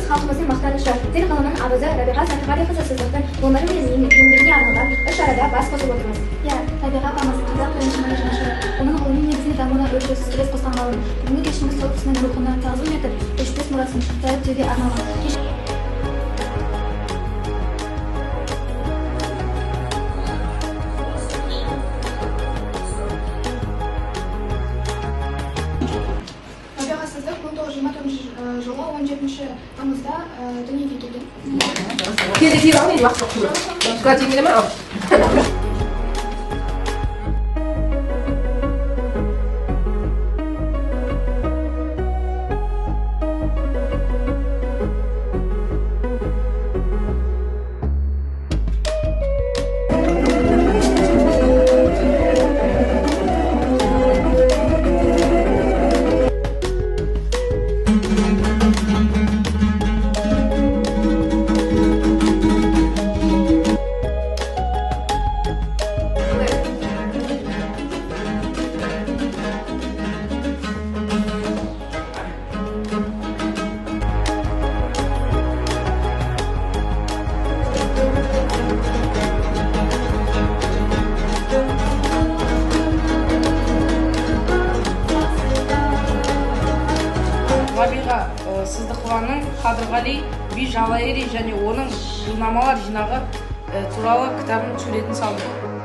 халқымыздың мақтанышы тіл ғылымның абызы Рабиға Сатығалиқызы сыздықтың өмірі мен еңбегіне арналған іс-шарада бас қосып отырмыз. Иә, Рабиға апамыз қазақ бірінші жанашыры. Оның ғылыми негізіне дамуына өлшеусіз үлес қосқан ғалым. Бүгінгі кешіміз сол кісінің рухына тағзым етіп, өшпес мұрасын дәріптеуге арналған. Жылы 17 тамызда дүниеге келген. Келді тиіп алып, уақыт жоқ. Құға тиіңдер ме? Рабиға Сыздықованың Қадырғали би жалайыри және оның жылнамалар жинағы туралы кітабын суретін салды.